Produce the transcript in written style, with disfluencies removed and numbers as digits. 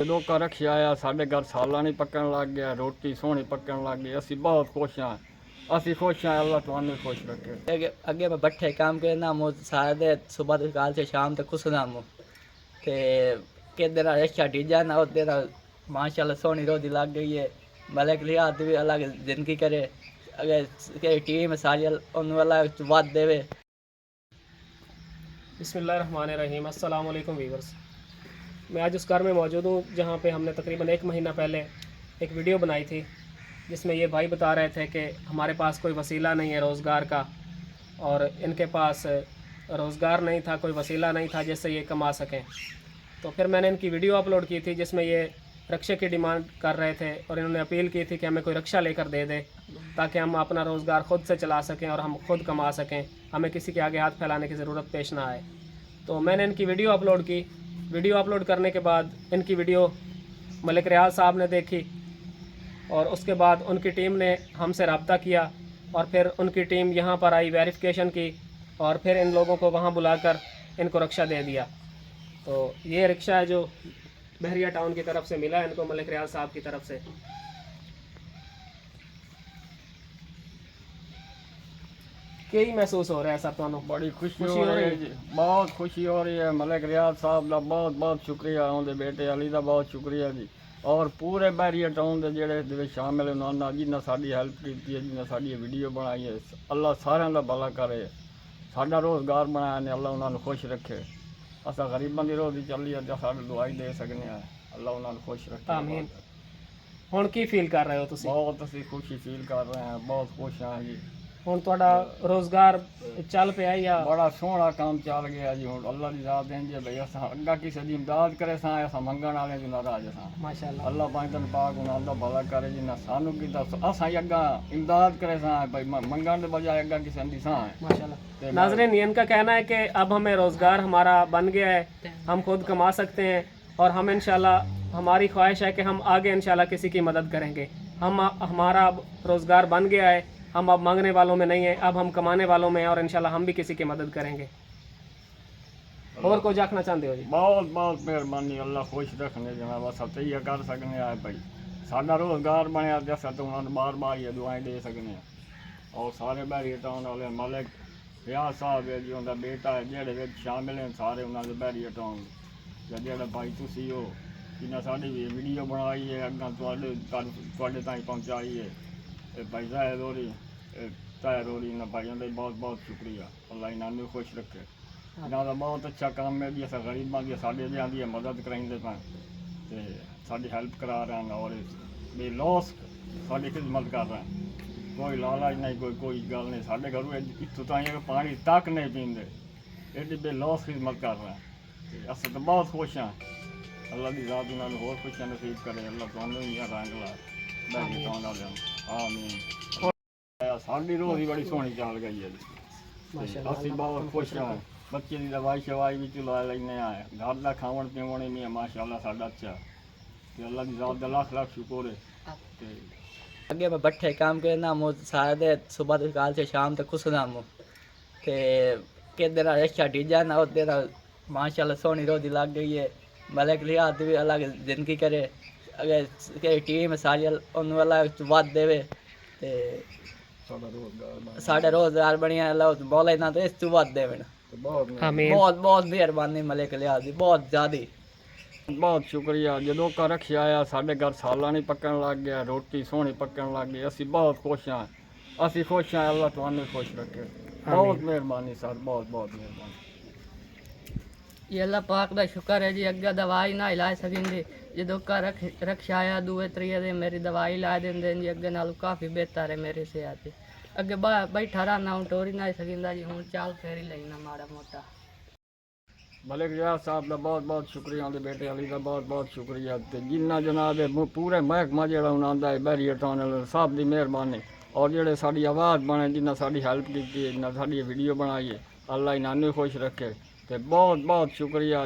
ਜਦੋਂ ਘਰ ਰੱਖਿਆ ਆ ਸਾਡੇ ਘਰ ਸਾਲਾਂ ਨਹੀਂ ਪੱਕਣ ਲੱਗ ਗਿਆ, ਰੋਟੀ ਸੋਹਣੀ ਪੱਕਣ ਲੱਗ ਗਈ। ਅਸੀਂ बहुत खुश हैं, ਅਸੀਂ खुश हैं। अल्लाह तुहानू खुश रखे। अगे मैं भट्ठे काम करना मो सारे सुबह तो काल से शाम तक खुशना मो ते के दिन अच्छा डीजा ना होते ना माशाल्लाह सोहनी रोजी लग गई है। मलिक लिहाज भी अलग जिंदगी करे, अगर टीम सारी उन वाला वाद देवे। बिस्मिल्लाहिर्रहमानिर्रहीम। अस्सलाम वालेकुम वीवर्स। मैं आज उस घर में मौजूद हूँ जहाँ पे हमने तकरीबन 1 महीना पहले एक वीडियो बनाई थी जिसमें ये भाई बता रहे थे कि हमारे पास कोई वसीला नहीं है रोज़गार का, और इनके पास रोज़गार नहीं था, कोई वसीला नहीं था जिससे ये कमा सकें। तो फिर मैंने इनकी वीडियो अपलोड की थी जिसमें ये रक्षे की डिमांड कर रहे थे और इन्होंने अपील की थी कि हमें कोई रक्षा लेकर दे दे ताकि हम अपना रोज़गार ख़ुद से चला सकें और हम खुद कमा सकें, हमें किसी के आगे हाथ फैलाने की ज़रूरत पेश ना आए। तो मैंने इनकी वीडियो अपलोड की। वीडियो अपलोड करने के बाद इनकी वीडियो मलिक रियाज साहब ने देखी और उसके बाद उनकी टीम ने हमसे रब्ता किया और फिर उनकी टीम यहाँ पर आई, वेरिफिकेशन की और फिर इन लोगों को वहाँ बुलाकर इनको रक्षा दे दिया। तो ये रिक्शा है जो बहरिया टाउन की तरफ से मिला इनको मलिक रियाज साहब की तरफ से। क्या महसूस हो रहा है सर तुहानू? बड़ी खुशी हो रही है जी, बहुत खुशी हो रही है। मलिक रियाज साहब का बहुत बहुत शुक्रिया, उनके बेटे अली का बहुत शुक्रिया जी, और पूरे बहरिया टाउन के जोड़े शामिल उन्होंने जिन्हें साड़ी हेल्प की है, जिन्हें साड़ी वीडियो बनाई है। अल्लाह सारे का भला करे, साडा रोज़गार बनाया ने, अल्लाह उन्होंने खुश रखे। असा गरीबों की रोजी चली है तो साड़ी दुआई दे सकने हैं, अल्लाह उन्होंने खुश रखे। आमीन। हुण की फील कर रहे हो तुसीं? बहुत असी खुशी फील कर रहे हैं, बहुत खुश हैं जी। हुण तुहाडा रोज़गार चल पिया या? बड़ा सोहना काम चल गया जी। हुण अल्लाह की रात दें जी भाई असा अग्गा किसी की इमदाद करे सा, असा मंगण वाले जो नाराज सा। माशाअल्लाह अल्लाह पाक पाक उन्होंने दा भला करे जी, ना सानू की असा अग्गा इमदाद करे सा भाई मंगण के बजाय अग्गा किसी की सा है। माशाअल्लाह। नाज़रीन, इनका कहना है कि अब हमें रोज़गार हमारा बन गया है, हम खुद कमा सकते हैं और हम इंशाल्लाह हमारी ख्वाहिश है कि हम आगे इंशाल्लाह किसी की मदद करेंगे। हमारा अब रोज़गार बन गया है, हम अब मांगने वालों में नहीं है, अब हम कमाने वालों में हैं और इंशाल्लाह हम भी किसी की मदद करेंगे। और कुछ आखना चाहते हो जी? बहुत बहुत मेहरबानी, अल्लाह खुश रखने जनाब। अस तो ये कर सकने आए भाई साडा रोज़गार बनया तो अस तो उन्होंने बार बार ये दुआएं दे सकने। और सारे बहरिया टाउन वाले मलिक रियाज साहब है जी, उनका बेटा है जेड़े शामिल हैं सारे उन्होंने बहरिया टाउन या जेड़ा भाई तुसी हो जिन्हें साड़ी वीडियो बनाई है अगर तुहाडे ताईं पहुँचाई है। भाई जायद होरी तायर होरी इन्होंने भाइयों का बहुत बहुत शुक्रिया, अल्लाह इन्होंने खुश रखे। इन्होंने बहुत अच्छा काम है जी, अस गरीबों की साढ़े जहाँ की मदद कराइंदे पाए तो साड़ी हेल्प करा रहे हैं और बेलौस साड़ी खिदमत कर रहे हैं। कोई लालच नहीं, कोई गल नहीं। साढ़े घरों इतों ताई पानी तक नहीं पीते, एडी बेलौस खिदमत कर रहे हैं। अस तो बहुत खुश हैं, अल्लाह की रात उन्होंने होर खुशियां नसीब करे। अल्लाह तुहानू भी रंग ला बहरी टाउन वाले आमीन। साड़ी रोज़ ही बड़ी सोहनी चल गई है जी, असी बहुत खुश हैं। बच्चे की दवाई शवाई भी चला लेने आए, घर का खावन पीवन भी है माशाअल्लाह साडा अच्छा। तो अल्लाह की रात का लाख लाख शुक्र है। अगे मैं भट्ठे काम करना मो सारे सुबह तो काल से शाम तक खुशना मो ते के दिन अच्छा डीजा ना होते ना माशाल्लाह सोहनी रोजी लग गई है। मलिक लिहाज भी अलग जिंदगी करे, अगर टीम सारी उन वाला वाद देवे ते साढ़ा रोज़गार बनिया। अल्लाह बोले ना तो इस तू वाद देवे। बहुत बहुत मेहरबानी मलिक लिहाज दी, बहुत ज़्यादा बहुत शुक्रिया। जो घर रखिया आ साढ़े घर साला नहीं पक्कन लग गया, रोटी सोहनी पक्कन लग गई। असी बहुत खुश हैं, असी खुश हैं। अल्लाह तुहानू खुश रखे। बहुत मेहरबानी सर, बहुत बहुत मेहरबानी। ये अल्लाह पाक का शुक्र है जी। अगर दवाई ना इलाज सकेंगे जो घर रक्षा आया दूए त्रिए दिन मेरी दवाई ला देंगे जी, अगे नालों काफ़ी बेहतर है मेरी सेहत। अगे बैठा रहना हूँ टोरी ना सकेंदा जी, हूँ चाल फेर ही लेना माड़ा मोटा। मलिक रियाज साहब का बहुत बहुत शुक्रिया, उनके बेटे अली का बहुत बहुत शुक्रिया। तो जिन्ना जनाब पूरे महकमा जो उन्होंने बहरिया टाउन साहब की मेहरबानी और जोड़े साड़ी आवाज़ बने जिन्हें साड़ी हेल्प की, जिन्हें साड़ी वीडियो बनाई है, अल्लाह इन्होंने खुश रखे। तो बहुत बहुत शुक्रिया।